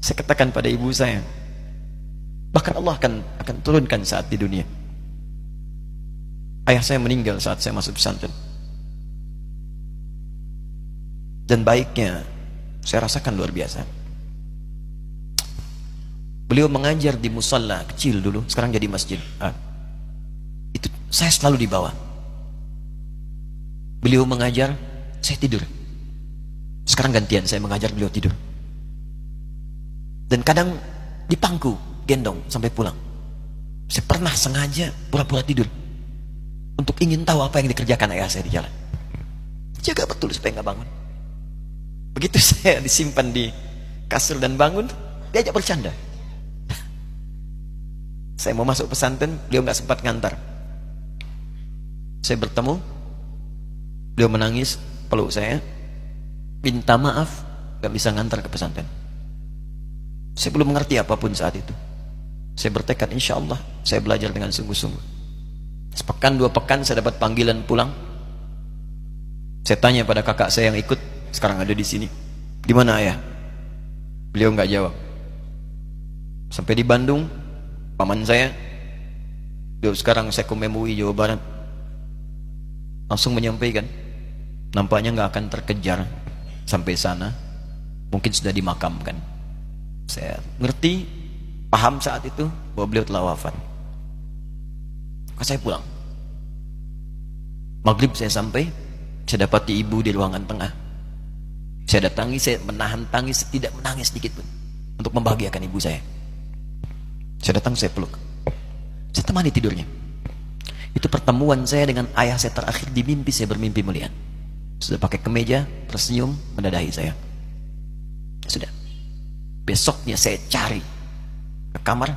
Saya katakan pada ibu saya, bahkan Allah akan turunkan saat di dunia. Ayah saya meninggal saat saya masuk pesantren. Dan baiknya saya rasakan luar biasa. Beliau mengajar di musalla kecil dulu, sekarang jadi masjid. Itu saya selalu di bawah. Beliau mengajar, saya tidur. Sekarang gantian, saya mengajar, beliau tidur. Dan kadang di pangku, gendong sampai pulang. Saya pernah sengaja pura-pura tidur untuk ingin tahu apa yang dikerjakan ayah saya di jalan. Jaga betul supaya nggak bangun. Begitu saya disimpan di kasur dan bangun, diajak bercanda. Saya mau masuk pesantren, beliau nggak sempat ngantar. Saya bertemu, beliau menangis, peluk saya, minta maaf, nggak bisa ngantar ke pesantren. Saya belum mengerti apapun saat itu. Saya bertekad, insya Allah saya belajar dengan sungguh-sungguh. Sepekan 2 pekan saya dapat panggilan pulang. Saya tanya pada kakak saya yang ikut, sekarang ada di sini, di mana ayah? Beliau nggak jawab. Sampai di Bandung, paman saya, beliau sekarang Sekom MUI Jawa Barat, langsung menyampaikan, nampaknya nggak akan terkejar sampai sana, mungkin sudah dimakamkan. Saya ngerti, paham saat itu bahwa beliau telah wafat. Maka saya pulang. Maghrib saya sampai, saya dapati ibu di ruangan tengah. Saya datangi, saya menahan tangis, tidak menangis sedikit pun untuk membahagiakan ibu saya. Saya datang, saya peluk, saya temani tidurnya. Itu pertemuan saya dengan ayah saya terakhir di mimpi. Saya bermimpi melihat sudah pakai kemeja, tersenyum, mendadahi saya. Sudah. Besoknya saya cari ke kamar,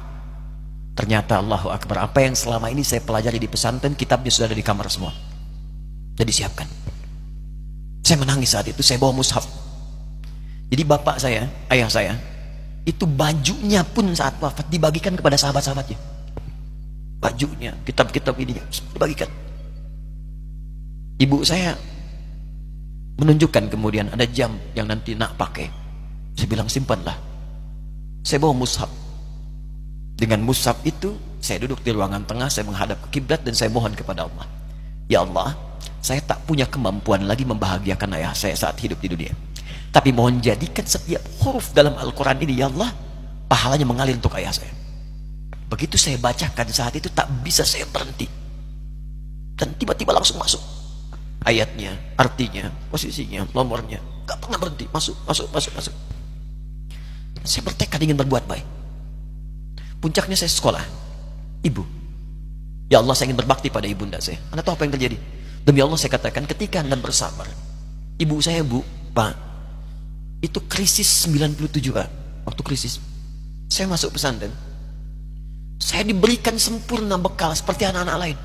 ternyata Allahu Akbar, apa yang selama ini saya pelajari di pesantren, kitabnya sudah ada di kamar semua, sudah disiapkan. Saya menangis saat itu. Saya bawa mushaf. Jadi bapak saya, ayah saya, itu bajunya pun saat wafat dibagikan kepada sahabat-sahabatnya. Bajunya, kitab-kitab ini dibagikan. Ibu saya menunjukkan kemudian ada jam yang nanti nak pakai. Saya bilang simpanlah. Saya bawa mushaf. Dengan mushaf itu saya duduk di ruangan tengah, saya menghadap ke kiblat dan saya mohon kepada Allah, ya Allah, saya tak punya kemampuan lagi membahagiakan ayah saya saat hidup di dunia, tapi mohon jadikan setiap huruf dalam Al-Quran ini, ya Allah, pahalanya mengalir untuk ayah saya. Begitu saya bacakan saat itu, tak bisa saya berhenti, dan tiba-tiba langsung masuk ayatnya, artinya, posisinya, nomornya, gak pernah berhenti, masuk. Saya bertekad ingin berbuat baik. Puncaknya saya sekolah. Ibu, ya Allah, saya ingin berbakti pada ibunda saya. Anda tahu apa yang terjadi? Demi Allah saya katakan, ketika Anda bersabar, ibu saya, Bu, Pak, itu krisis 97 Pak. Waktu krisis saya masuk pesantren, saya diberikan sempurna bekal seperti anak-anak lain.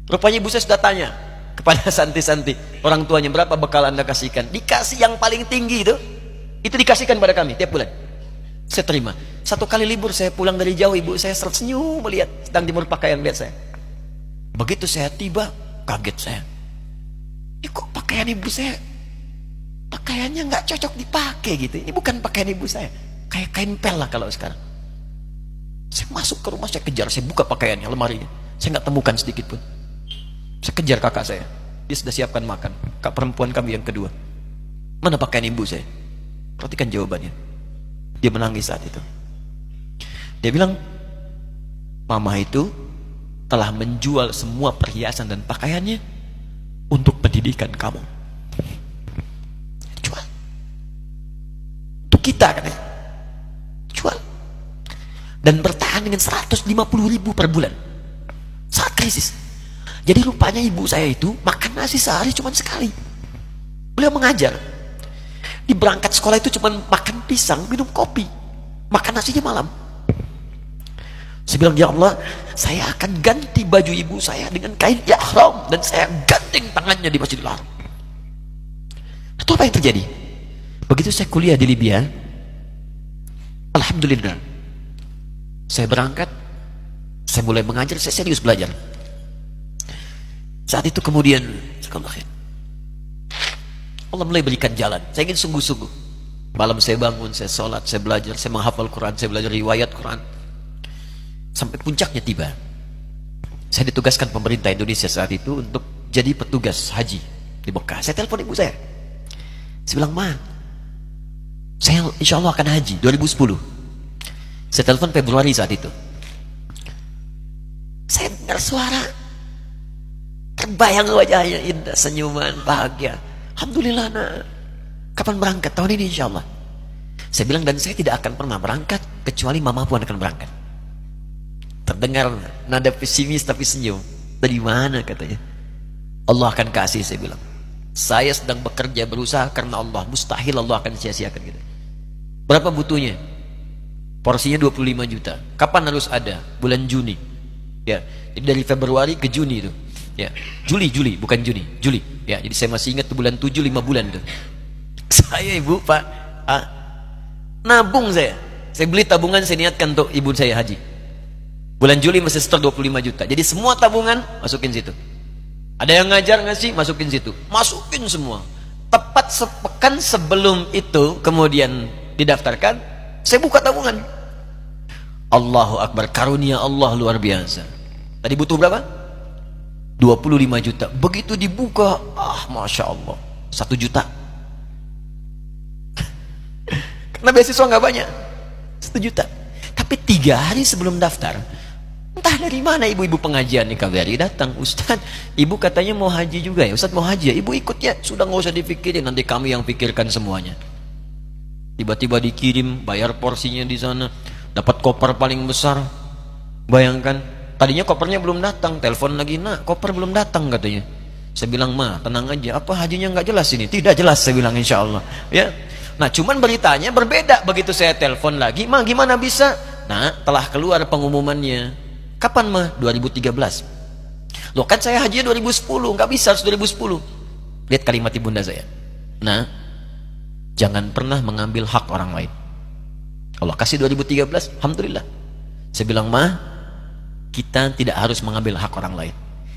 Rupanya ibu saya sudah tanya kepada santi-santi, orang tuanya, berapa bekal Anda kasihkan? Dikasih yang paling tinggi itu dikasihkan pada kami tiap bulan. Saya terima. 1 kali libur saya pulang dari jauh, ibu saya tersenyum melihat sedang jemur pakaian lihat saya. Begitu saya tiba, kaget saya. Kok pakaian ibu saya, pakaiannya nggak cocok dipakai gitu. Ini bukan pakaian ibu saya, kayak kain pel lah kalau sekarang. Saya masuk ke rumah, saya kejar, saya buka pakaiannya, lemarinya, saya nggak temukan sedikit pun. Saya kejar kakak saya, dia sudah siapkan makan. Kak perempuan kami yang kedua, mana pakaian ibu saya? Perhatikan jawabannya. Dia menangis saat itu. Dia bilang, mama itu telah menjual semua perhiasan dan pakaiannya untuk pendidikan kamu. Jual. Untuk kita, kan? Jual. Dan bertahan dengan 150.000 per bulan saat krisis. Jadi rupanya ibu saya itu makan nasi sehari cuma sekali. Beliau mengajar. Di berangkat sekolah itu cuma makan pisang, minum kopi, makan nasinya malam. Saya bilang, ya Allah, saya akan ganti baju ibu saya dengan kain ihram dan saya gandeng tangannya di Masjidil Haram. Itu apa yang terjadi? Begitu saya kuliah di Libya, alhamdulillah, saya berangkat, saya mulai mengajar, saya serius belajar. Saat itu kemudian Allah mulai berikan jalan. Saya ingin sungguh-sungguh. Malam saya bangun, saya sholat, saya belajar, saya menghafal Quran, saya belajar riwayat Quran. Sampai puncaknya tiba. Saya ditugaskan pemerintah Indonesia saat itu untuk jadi petugas haji di Mekah. Saya telepon ibu saya. Saya bilang, Ma, saya insya Allah akan haji 2010. Saya telepon Februari saat itu. Saya dengar suara, terbayang wajahnya indah, senyuman, bahagia. Alhamdulillah, nak. Kapan berangkat? Tahun ini insya Allah. Saya bilang, dan saya tidak akan pernah berangkat kecuali mama pun akan berangkat. Terdengar nada pesimis tapi senyum. Dari mana katanya? Allah akan kasih, saya bilang. Saya sedang bekerja, berusaha karena Allah. Mustahil Allah akan sia-siakan kita. Berapa butuhnya? Porsinya 25 juta. Kapan harus ada? Bulan Juni. Ya, jadi dari Februari ke Juni itu. Ya, Juli bukan Juni, Juli. Ya, jadi saya masih ingat bulan 7 5 bulan itu. Saya ibu, Pak, nabung saya. Saya beli tabungan, saya niatkan untuk ibu saya haji. Bulan Juli masih setor 25 juta. Jadi semua tabungan masukin situ. Ada yang ngajar ngasih, masukin situ. Masukin semua. Tepat sepekan sebelum itu kemudian didaftarkan, saya buka tabungan. Allahu Akbar, karunia Allah luar biasa. Tadi butuh berapa? 25 juta. Begitu dibuka, Masya Allah, 1 juta. Karena beasiswa nggak banyak, 1 juta. Tapi 3 hari sebelum daftar, entah dari mana ibu-ibu pengajian nih KBRI datang. Ustaz, ibu katanya mau haji juga ya? Ustaz mau haji ya? Ibu ikut ya? Sudah nggak usah dipikirin, nanti kami yang pikirkan semuanya. Tiba-tiba dikirim, bayar porsinya di sana, dapat koper paling besar. Bayangkan, tadinya kopernya belum datang, telepon lagi, nak koper belum datang katanya. Saya bilang, Ma, tenang aja, apa hajinya nggak jelas ini? Tidak jelas, saya bilang, insya Allah. Ya. Nah, cuman beritanya berbeda. Begitu saya telepon lagi, Ma, gimana bisa? Nah, telah keluar pengumumannya. Kapan, Ma? 2013. Loh, kan saya haji 2010, nggak bisa, harus 2010. Lihat kalimat ibunda saya. Nah, jangan pernah mengambil hak orang lain. Allah kasih 2013, alhamdulillah. Saya bilang, Ma, kita tidak harus mengambil hak orang lain,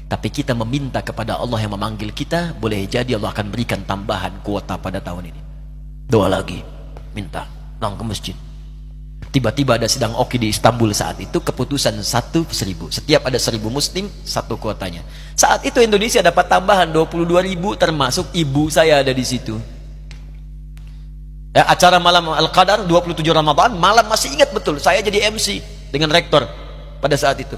tapi kita meminta kepada Allah yang memanggil kita. Boleh jadi Allah akan berikan tambahan kuota pada tahun ini. Doa lagi, minta, nang ke masjid. Tiba-tiba ada sidang oki di Istanbul saat itu, keputusan 1.000. Setiap ada 1.000 muslim, 1 kuotanya. Saat itu Indonesia dapat tambahan 22.000, termasuk ibu saya ada di situ. Ya, acara malam Al-Qadar 27 Ramadan, malam masih ingat betul. Saya jadi MC dengan rektor pada saat itu.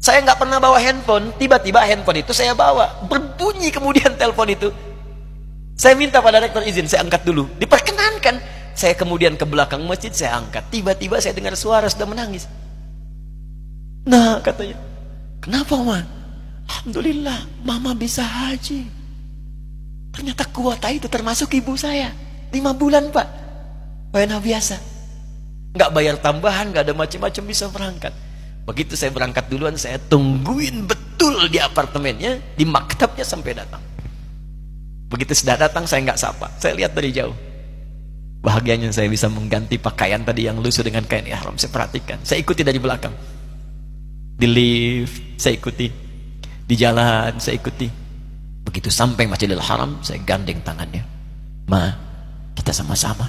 Saya nggak pernah bawa handphone, tiba-tiba handphone itu saya bawa. Berbunyi kemudian telepon itu. Saya minta pada rektor izin, saya angkat dulu. Diperkenankan. Saya kemudian ke belakang masjid, saya angkat. Tiba-tiba saya dengar suara sudah menangis. Nah, katanya, kenapa, Ma? Alhamdulillah, Mama bisa haji. Ternyata kuota itu termasuk ibu saya. 5 bulan, Pak. Wena biasa. Nggak bayar tambahan, nggak ada macam-macam, bisa berangkat. Begitu saya berangkat duluan, saya tungguin betul di apartemennya, di maktabnya sampai datang. Begitu sudah datang, saya nggak sapa, saya lihat dari jauh. Bahagianya saya bisa mengganti pakaian tadi yang lusuh dengan kain ihram. Saya perhatikan, saya ikuti dari belakang. Di lift, saya ikuti. Di jalan, saya ikuti. Begitu sampai Masjidil Haram, saya gandeng tangannya. Ma, kita sama-sama.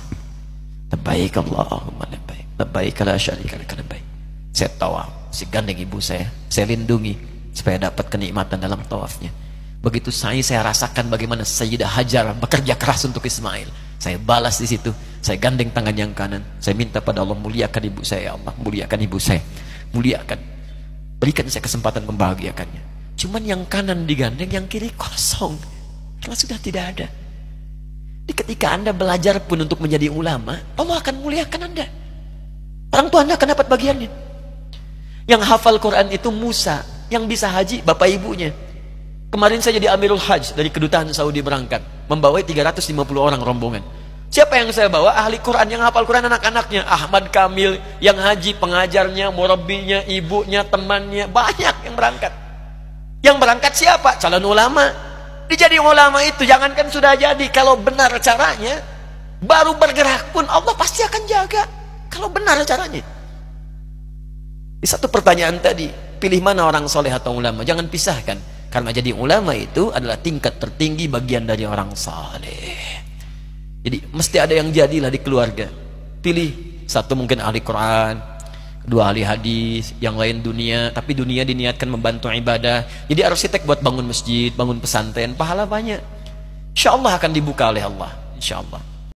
Labbaik Allahumma labbaik. Labbaik la syarika lak labbaik. Saya tawaf, saya gandeng ibu saya lindungi supaya dapat kenikmatan dalam tawafnya. Begitu saya rasakan bagaimana Sayyidah Hajar bekerja keras untuk Ismail. Saya balas di situ. Saya gandeng tangan yang kanan. Saya minta pada Allah, muliakan ibu saya, ya Allah, muliakan ibu saya, muliakan. Berikan saya kesempatan membahagiakannya. Cuman yang kanan digandeng, yang kiri kosong. Karena sudah tidak ada. Jadi ketika Anda belajar pun untuk menjadi ulama, Allah akan muliakan Anda. Orang tua Anda akan dapat bagiannya. Yang hafal Quran itu Musa, yang bisa haji bapak ibunya. Kemarin saya jadi Amirul Hajj dari kedutaan Saudi berangkat, membawai 350 orang rombongan. Siapa yang saya bawa? Ahli Quran yang hafal Quran, anak-anaknya. Ahmad Kamil yang haji, pengajarnya, murabbinya, ibunya, temannya, banyak yang berangkat. Yang berangkat siapa? Calon ulama. Dijadi ulama itu jangankan sudah jadi, kalau benar caranya, baru bergerak pun Allah pasti akan jaga. Kalau benar caranya. Di satu pertanyaan tadi, pilih mana orang soleh atau ulama? Jangan pisahkan. Karena jadi ulama itu adalah tingkat tertinggi bagian dari orang saleh. Jadi mesti ada yang jadilah di keluarga. Pilih satu mungkin ahli Quran, dua ahli hadis, yang lain dunia, tapi dunia diniatkan membantu ibadah. Jadi arsitek buat bangun masjid, bangun pesantren, pahala banyak. Insya Allah akan dibuka oleh Allah. Insya Allah.